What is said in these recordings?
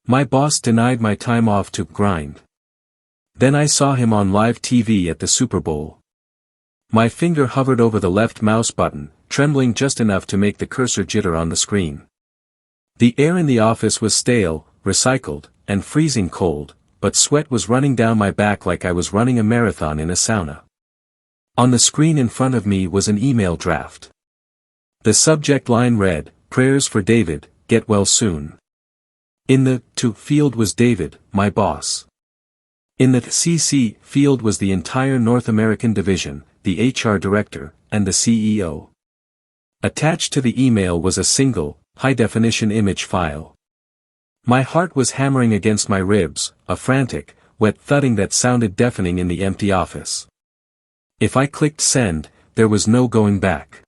My boss denied my time off to grind. Then I saw him on live TV at the Super Bowl. My finger hovered over the left mouse button, trembling just enough to make the cursor jitter on the screen. The air in the office was stale, recycled, and freezing cold, but sweat was running down my back like I was running a marathon in a sauna. On the screen in front of me was an email draft. The subject line read, "Prayers for David, get well soon." In the to field was David, my boss. In the CC field was the entire North American division, the HR director, and the CEO. Attached to the email was a single, high-definition image file. My heart was hammering against my ribs, a frantic, wet thudding that sounded deafening in the empty office. If I clicked send, there was no going back.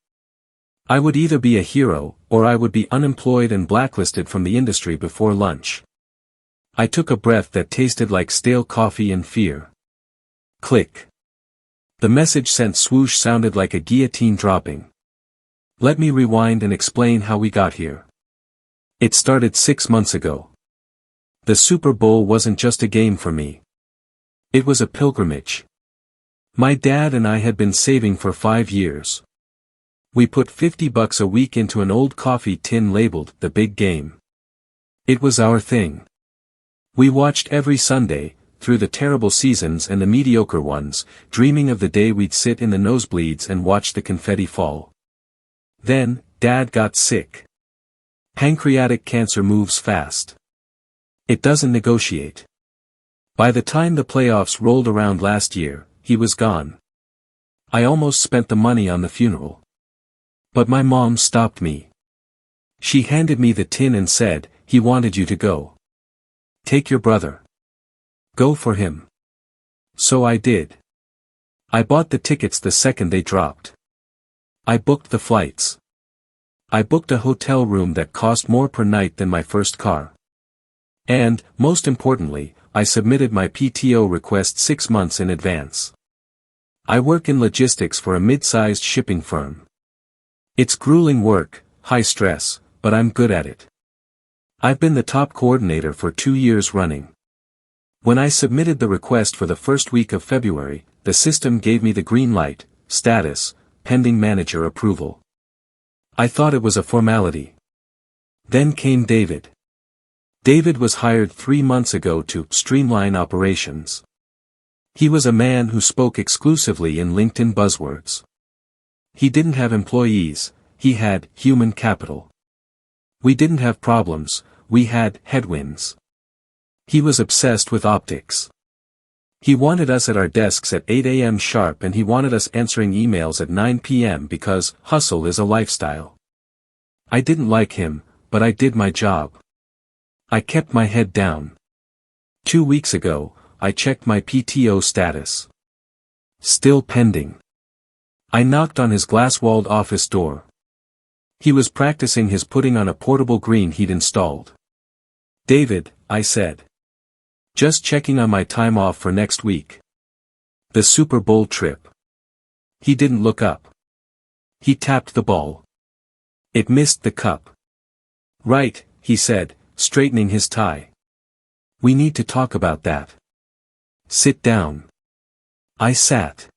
I would either be a hero, or I would be unemployed and blacklisted from the industry before lunch. I took a breath that tasted like stale coffee and fear. Click. The message sent swoosh sounded like a guillotine dropping. Let me rewind and explain how we got here. It started 6 months ago. The Super Bowl wasn't just a game for me. It was a pilgrimage. My dad and I had been saving for 5 years. We put $50 a week into an old coffee tin labeled The Big Game. It was our thing. We watched every Sunday, through the terrible seasons and the mediocre ones, dreaming of the day we'd sit in the nosebleeds and watch the confetti fall. Then, Dad got sick. Pancreatic cancer moves fast. It doesn't negotiate. By the time the playoffs rolled around last year, he was gone. I almost spent the money on the funeral. But my mom stopped me. She handed me the tin and said, "He wanted you to go. Take your brother. Go for him." So I did. I bought the tickets the second they dropped. I booked the flights. I booked a hotel room that cost more per night than my first car. And, most importantly, I submitted my PTO request 6 months in advance. I work in logistics for a mid-sized shipping firm. It's grueling work, high stress, but I'm good at it. I've been the top coordinator for 2 years running. When I submitted the request for the first week of February, the system gave me the green light, status, pending manager approval. I thought it was a formality. Then came David. David was hired 3 months ago to streamline operations. He was a man who spoke exclusively in LinkedIn buzzwords. He didn't have employees, he had human capital. We didn't have problems, we had headwinds. He was obsessed with optics. He wanted us at our desks at 8 a.m. sharp, and he wanted us answering emails at 9 p.m. because hustle is a lifestyle. I didn't like him, but I did my job. I kept my head down. 2 weeks ago, I checked my PTO status. Still pending. I knocked on his glass-walled office door. He was practicing his putting on a portable green he'd installed. "David," I said. "Just checking on my time off for next week. The Super Bowl trip." He didn't look up. He tapped the ball. It missed the cup. "Right," he said, straightening his tie. "We need to talk about that. Sit down." I sat.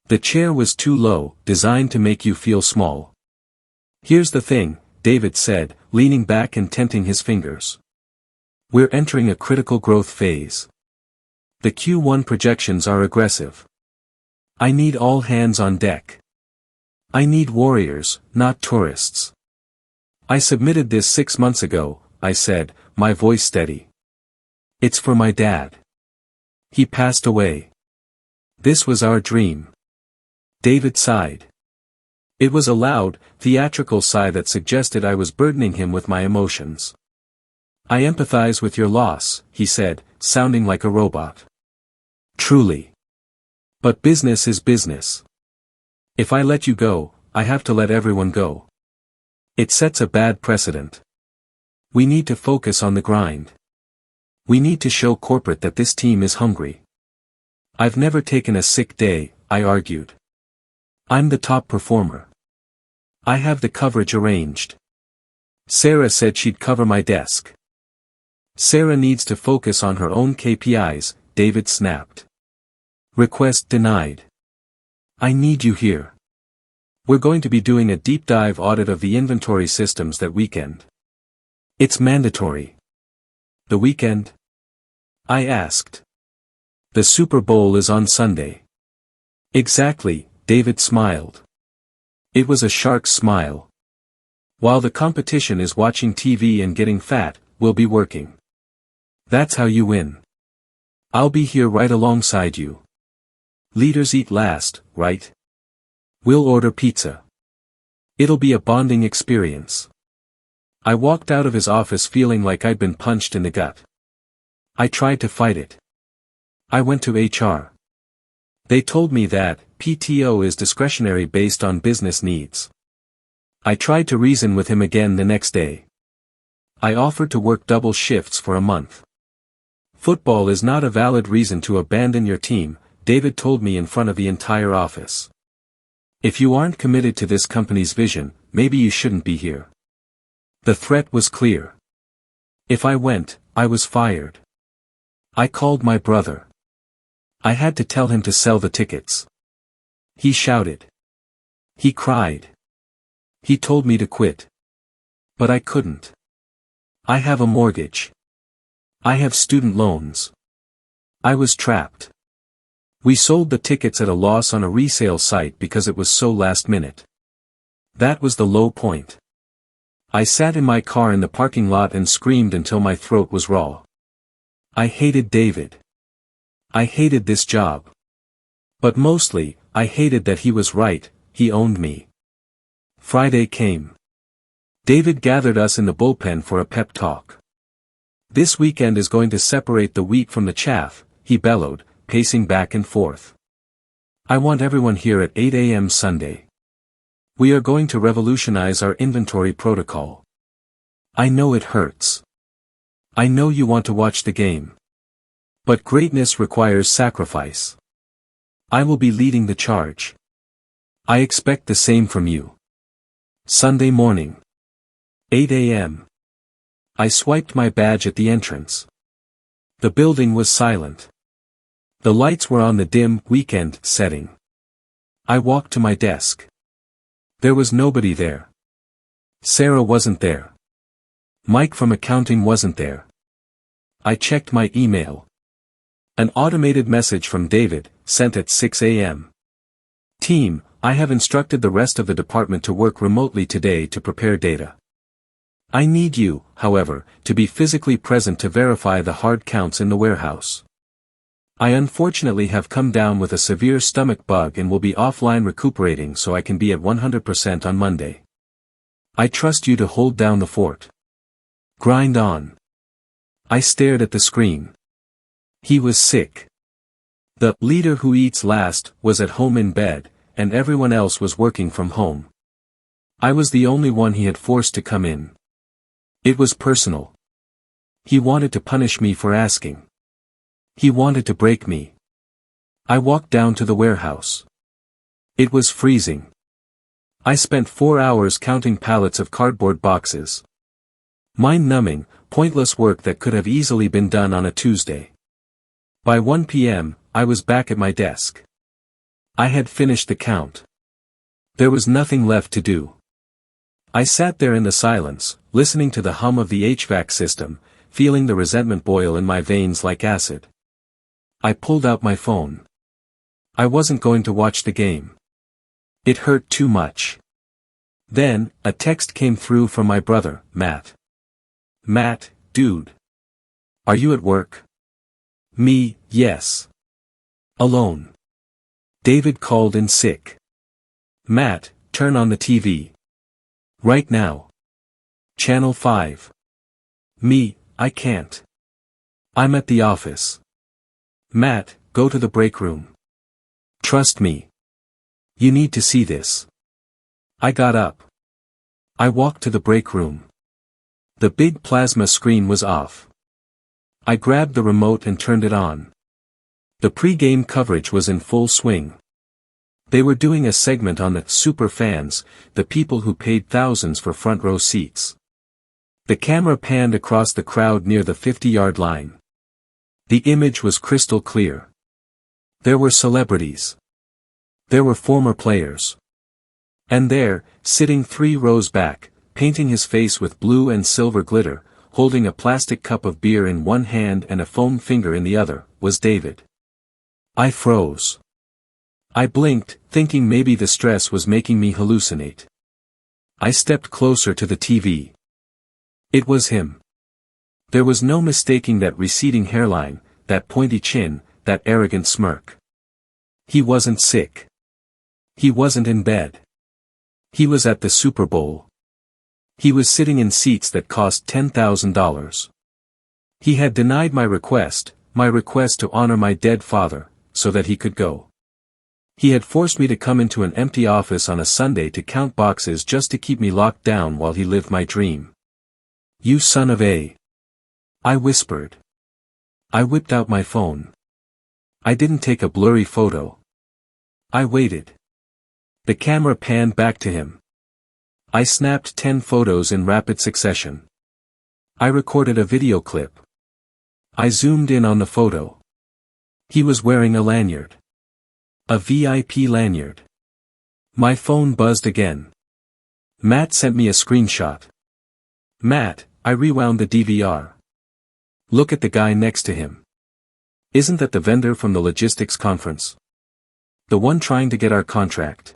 The chair was too low, designed to make you feel small. "Here's the thing," David said, leaning back and tenting his fingers. "We're entering a critical growth phase. The Q1 projections are aggressive. I need all hands on deck. I need warriors, not tourists. I submitted this 6 months ago," I said, my voice steady. "It's for my dad. He passed away. This was our dream." David sighed. It was a loud, theatrical sigh that suggested I was burdening him with my emotions. "I empathize with your loss," he said, sounding like a robot. "Truly. But business is business. If I let you go, I have to let everyone go. It sets a bad precedent. We need to focus on the grind. We need to show corporate that this team is hungry." "I've never taken a sick day," I argued. "I'm the top performer. I have the coverage arranged. Sarah said she'd cover my desk." Sarah needs to focus on her own KPIs, David snapped. Request denied. I need you here. We're going to be doing a deep dive audit of the inventory systems that weekend. It's mandatory. The weekend? I asked. The Super Bowl is on Sunday. Exactly, David smiled. It was a shark's smile. While the competition is watching TV and getting fat, we'll be working. That's how you win. I'll be here right alongside you. Leaders eat last, right? We'll order pizza. It'll be a bonding experience. I walked out of his office feeling like I'd been punched in the gut. I tried to fight it. I went to HR. They told me that PTO is discretionary based on business needs. I tried to reason with him again the next day. I offered to work double shifts for a month. Football is not a valid reason to abandon your team, David told me in front of the entire office. If you aren't committed to this company's vision, maybe you shouldn't be here. The threat was clear. If I went, I was fired. I called my brother. I had to tell him to sell the tickets. He shouted. He cried. He told me to quit. But I couldn't. I have a mortgage. I have student loans. I was trapped. We sold the tickets at a loss on a resale site because it was so last minute. That was the low point. I sat in my car in the parking lot and screamed until my throat was raw. I hated David. I hated this job. But mostly, I hated that he was right, he owned me. Friday came. David gathered us in the bullpen for a pep talk. This weekend is going to separate the wheat from the chaff, he bellowed, pacing back and forth. I want everyone here at 8 a.m. Sunday. We are going to revolutionize our inventory protocol. I know it hurts. I know you want to watch the game. But greatness requires sacrifice. I will be leading the charge. I expect the same from you. Sunday morning. 8 a.m. I swiped my badge at the entrance. The building was silent. The lights were on the dim, weekend setting. I walked to my desk. There was nobody there. Sarah wasn't there. Mike from accounting wasn't there. I checked my email. An automated message from David, sent at 6 a.m. Team, I have instructed the rest of the department to work remotely today to prepare data. I need you, however, to be physically present to verify the hard counts in the warehouse. I unfortunately have come down with a severe stomach bug and will be offline recuperating so I can be at 100% on Monday. I trust you to hold down the fort. Grind on. I stared at the screen. He was sick. The leader who eats last was at home in bed, and everyone else was working from home. I was the only one he had forced to come in. It was personal. He wanted to punish me for asking. He wanted to break me. I walked down to the warehouse. It was freezing. I spent 4 hours counting pallets of cardboard boxes. Mind-numbing, pointless work that could have easily been done on a Tuesday. By 1 p.m., I was back at my desk. I had finished the count. There was nothing left to do. I sat there in the silence, listening to the hum of the HVAC system, feeling the resentment boil in my veins like acid. I pulled out my phone. I wasn't going to watch the game. It hurt too much. Then, a text came through from my brother, Matt. Matt, dude. Are you at work? Me, yes. Alone. David called in sick. Matt, turn on the TV. Right now. Channel 5. Me, I can't. I'm at the office. Matt, go to the break room. Trust me. You need to see this. I got up. I walked to the break room. The big plasma screen was off. I grabbed the remote and turned it on. The pre-game coverage was in full swing. They were doing a segment on the super fans, the people who paid thousands for front row seats. The camera panned across the crowd near the 50-yard line. The image was crystal clear. There were celebrities. There were former players. And there, sitting 3 rows back, painting his face with blue and silver glitter, holding a plastic cup of beer in one hand and a foam finger in the other, was David. I froze. I blinked, thinking maybe the stress was making me hallucinate. I stepped closer to the TV. It was him. There was no mistaking that receding hairline, that pointy chin, that arrogant smirk. He wasn't sick. He wasn't in bed. He was at the Super Bowl. He was sitting in seats that cost $10,000. He had denied my request to honor my dead father, so that he could go. He had forced me to come into an empty office on a Sunday to count boxes just to keep me locked down while he lived my dream. "You son of a..." I whispered. I whipped out my phone. I didn't take a blurry photo. I waited. The camera panned back to him. I snapped 10 photos in rapid succession. I recorded a video clip. I zoomed in on the photo. He was wearing a lanyard. A VIP lanyard. My phone buzzed again. Matt sent me a screenshot. "Matt, I rewound the DVR. Look at the guy next to him. Isn't that the vendor from the logistics conference? The one trying to get our contract?"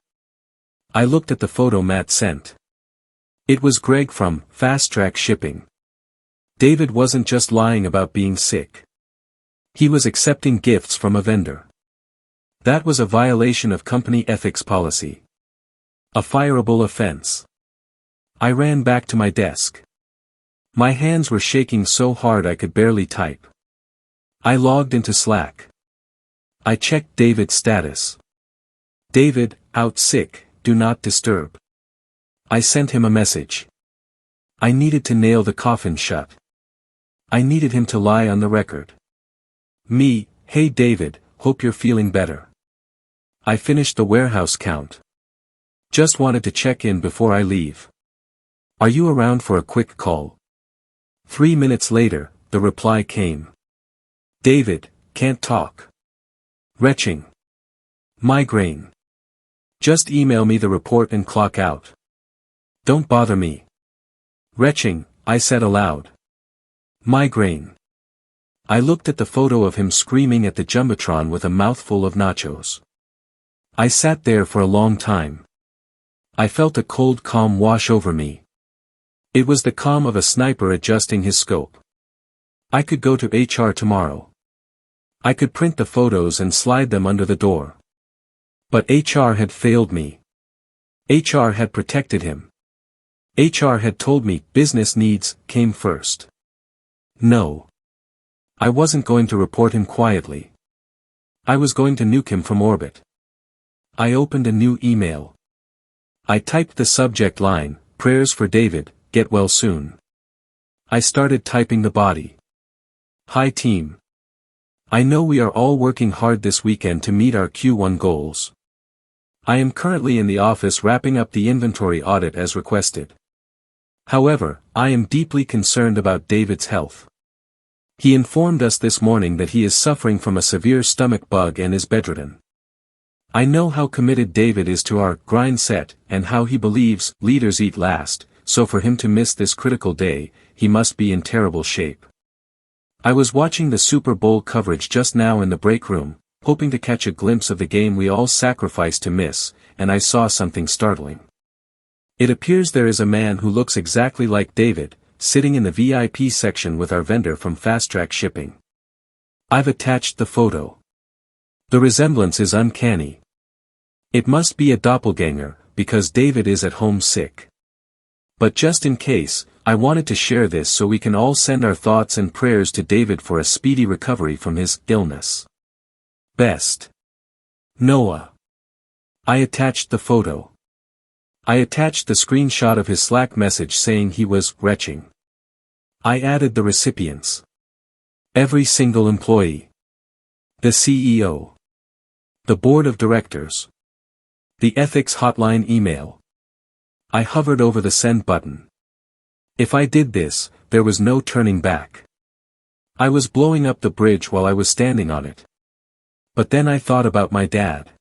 I looked at the photo Matt sent. It was Greg from Fast Track Shipping. David wasn't just lying about being sick. He was accepting gifts from a vendor. That was a violation of company ethics policy. A fireable offense. I ran back to my desk. My hands were shaking so hard I could barely type. I logged into Slack. I checked David's status. "David, out sick, do not disturb." I sent him a message. I needed to nail the coffin shut. I needed him to lie on the record. Me, "Hey David, hope you're feeling better. I finished the warehouse count. Just wanted to check in before I leave. Are you around for a quick call?" 3 minutes later, the reply came. "David, can't talk. Retching. Migraine. Just email me the report and clock out. Don't bother me." "Retching," I said aloud. "Migraine." I looked at the photo of him screaming at the Jumbotron with a mouthful of nachos. I sat there for a long time. I felt a cold calm wash over me. It was the calm of a sniper adjusting his scope. I could go to HR tomorrow. I could print the photos and slide them under the door. But HR had failed me. HR had protected him. HR had told me business needs came first. No. I wasn't going to report him quietly. I was going to nuke him from orbit. I opened a new email. I typed the subject line, "Prayers for David, get well soon." I started typing the body. "Hi team. I know we are all working hard this weekend to meet our Q1 goals. I am currently in the office wrapping up the inventory audit as requested. However, I am deeply concerned about David's health. He informed us this morning that he is suffering from a severe stomach bug and is bedridden. I know how committed David is to our grind set and how he believes leaders eat last, so for him to miss this critical day, he must be in terrible shape. I was watching the Super Bowl coverage just now in the break room, hoping to catch a glimpse of the game we all sacrificed to miss, and I saw something startling. It appears there is a man who looks exactly like David, sitting in the VIP section with our vendor from Fast Track Shipping. I've attached the photo. The resemblance is uncanny. It must be a doppelganger, because David is at home sick. But just in case, I wanted to share this so we can all send our thoughts and prayers to David for a speedy recovery from his illness. Best. Noah. I attached the photo. I attached the screenshot of his Slack message saying he was retching. I added the recipients. Every single employee. The CEO. The board of directors. The ethics hotline email. I hovered over the send button. If I did this, there was no turning back. I was blowing up the bridge while I was standing on it. But then I thought about my dad.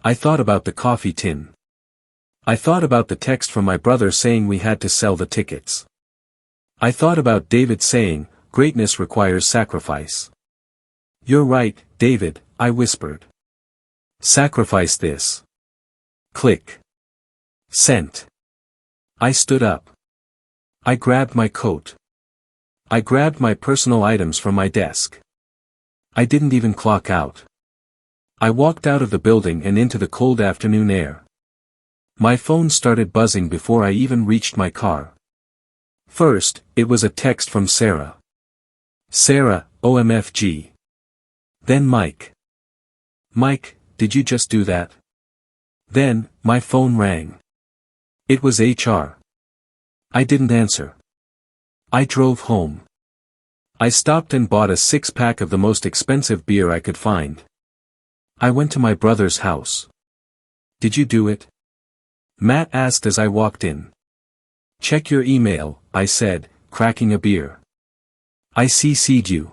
I thought about the coffee tin. I thought about the text from my brother saying we had to sell the tickets. I thought about David saying, "Greatness requires sacrifice." "You're right, David," I whispered. "Sacrifice this." Click. Sent. I stood up. I grabbed my coat. I grabbed my personal items from my desk. I didn't even clock out. I walked out of the building and into the cold afternoon air. My phone started buzzing before I even reached my car. First, it was a text from Sarah. "Sarah, OMFG. Then Mike. Mike, did you just do that?" Then, my phone rang. It was HR. I didn't answer. I drove home. I stopped and bought a 6-pack of the most expensive beer I could find. I went to my brother's house. "Did you do it?" Matt asked as I walked in. "Check your email," I said, cracking a beer. "I CC'd you."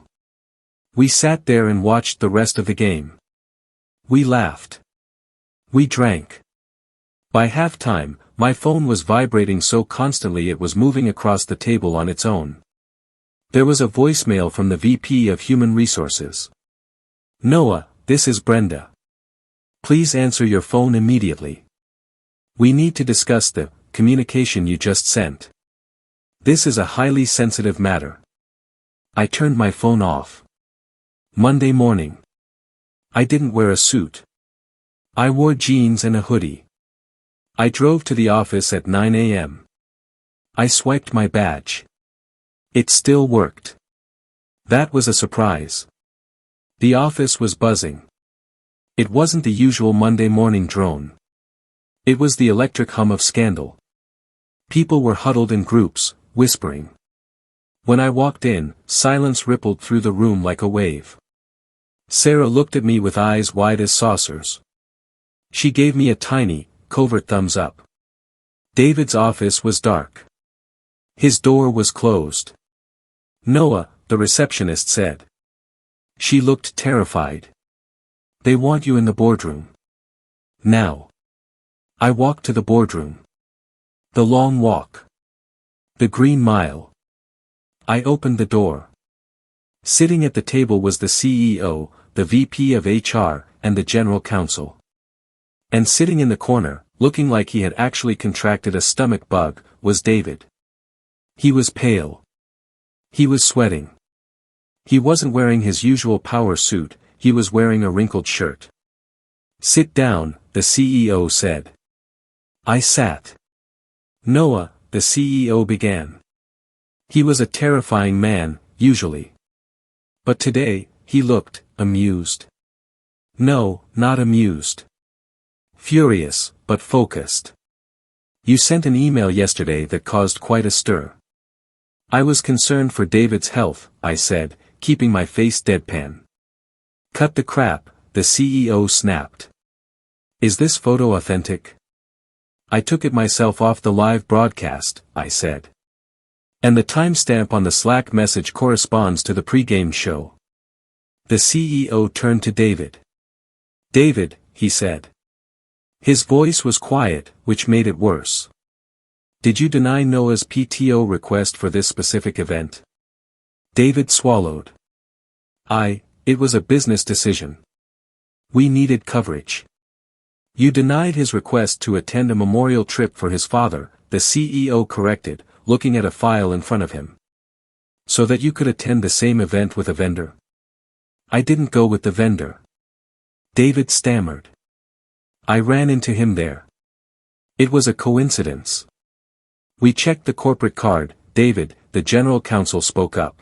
We sat there and watched the rest of the game. We laughed. We drank. By halftime, my phone was vibrating so constantly it was moving across the table on its own. There was a voicemail from the VP of Human Resources. "Noah, this is Brenda. Please answer your phone immediately. We need to discuss the communication you just sent. This is a highly sensitive matter." I turned my phone off. Monday morning. I didn't wear a suit. I wore jeans and a hoodie. I drove to the office at 9 a.m. I swiped my badge. It still worked. That was a surprise. The office was buzzing. It wasn't the usual Monday morning drone. It was the electric hum of scandal. People were huddled in groups, whispering. When I walked in, silence rippled through the room like a wave. Sarah looked at me with eyes wide as saucers. She gave me a tiny, covert thumbs up. David's office was dark. His door was closed. "Noah," the receptionist said. She looked terrified. "They want you in the boardroom. Now." I walked to the boardroom. The long walk. The Green Mile. I opened the door. Sitting at the table was the CEO, the VP of HR, and the General Counsel. And sitting in the corner, looking like he had actually contracted a stomach bug, was David. He was pale. He was sweating. He wasn't wearing his usual power suit, he was wearing a wrinkled shirt. "Sit down," the CEO said. I sat. "Noah," the CEO began. He was a terrifying man, usually. But today, he looked amused. No, not amused. Furious, but focused. "You sent an email yesterday that caused quite a stir." I was concerned for David's health, I said, keeping my face deadpan. "Cut the crap," the CEO snapped. "Is this photo authentic?" "I took it myself off the live broadcast," I said. "And the timestamp on the Slack message corresponds to the pregame show." The CEO turned to David. "David," he said. His voice was quiet, which made it worse. "Did you deny Noah's PTO request for this specific event?" David swallowed. It was a business decision. We needed coverage." "You denied his request to attend a memorial trip for his father," the CEO corrected, looking at a file in front of him. "So that you could attend the same event with a vendor?" "I didn't go with the vendor." David stammered. "I ran into him there. It was a coincidence." "We checked the corporate card," David, the general counsel spoke up.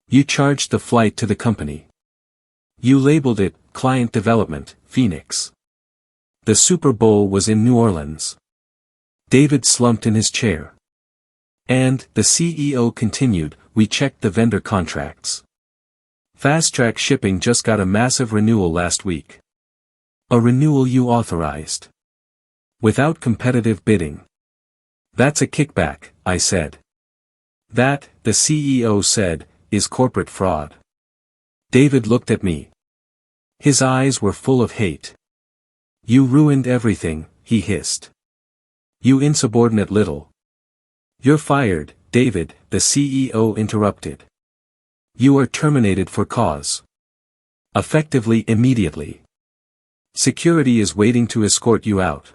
"You charged the flight to the company. You labeled it, Client Development, Phoenix. The Super Bowl was in New Orleans." David slumped in his chair. "And," the CEO continued, "we checked the vendor contracts. Fast Track Shipping just got a massive renewal last week. A renewal you authorized. Without competitive bidding. That's a kickback," I said. That, the CEO said, is corporate fraud. David looked at me. His eyes were full of hate. You ruined everything, he hissed. You insubordinate little. You're fired, David, the CEO interrupted. You are terminated for cause. Effectively immediately. Security is waiting to escort you out.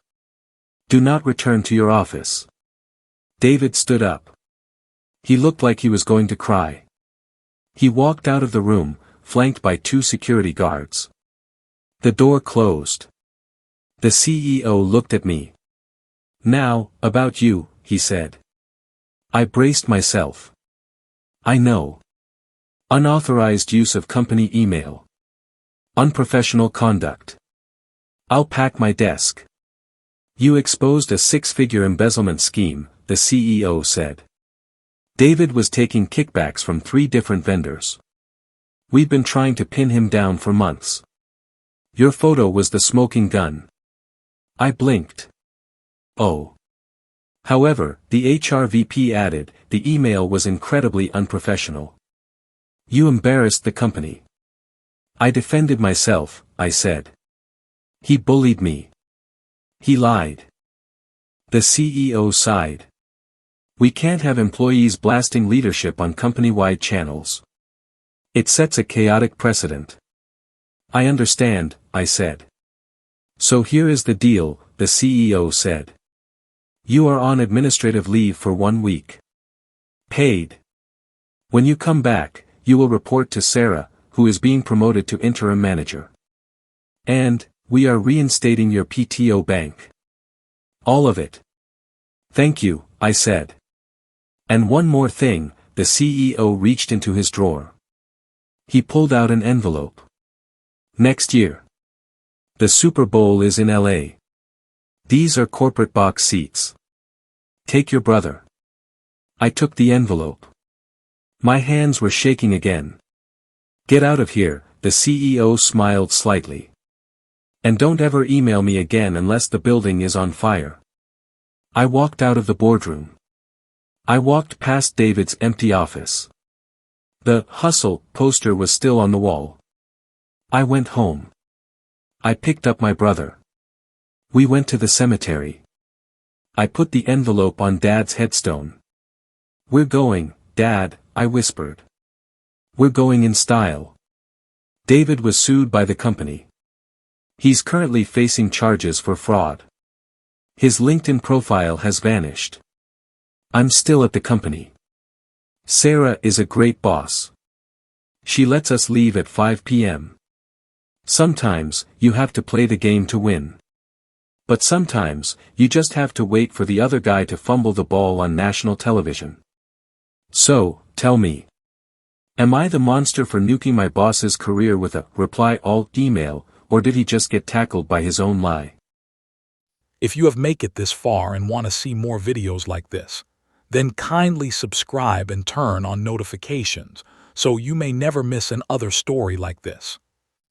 Do not return to your office. David stood up. He looked like he was going to cry. He walked out of the room, flanked by 2 security guards. The door closed. The CEO looked at me. Now, about you, he said. I braced myself. I know. Unauthorized use of company email. Unprofessional conduct. I'll pack my desk. You exposed a 6-figure embezzlement scheme, the CEO said. David was taking kickbacks from 3 different vendors. We've been trying to pin him down for months. Your photo was the smoking gun. I blinked. Oh. However, the HR VP added, the email was incredibly unprofessional. You embarrassed the company. I defended myself, I said. He bullied me. He lied. The CEO sighed. We can't have employees blasting leadership on company-wide channels. It sets a chaotic precedent. I understand, I said. So here is the deal, the CEO said. You are on administrative leave for 1 week. Paid. When you come back, you will report to Sarah, who is being promoted to interim manager. And, we are reinstating your PTO bank. All of it. Thank you, I said. And one more thing, the CEO reached into his drawer. He pulled out an envelope. Next year. The Super Bowl is in LA. These are corporate box seats. Take your brother. I took the envelope. My hands were shaking again. Get out of here, the CEO smiled slightly. And don't ever email me again unless the building is on fire. I walked out of the boardroom. I walked past David's empty office. The "Hustle" poster was still on the wall. I went home. I picked up my brother. We went to the cemetery. I put the envelope on Dad's headstone. We're going, Dad, I whispered. We're going in style. David was sued by the company. He's currently facing charges for fraud. His LinkedIn profile has vanished. I'm still at the company. Sarah is a great boss. She lets us leave at 5 p.m. Sometimes, you have to play the game to win. But sometimes, you just have to wait for the other guy to fumble the ball on national television. So, tell me. Am I the monster for nuking my boss's career with a reply all email, or did he just get tackled by his own lie? If you have made it this far and want to see more videos like this, then kindly subscribe and turn on notifications so you may never miss another story like this.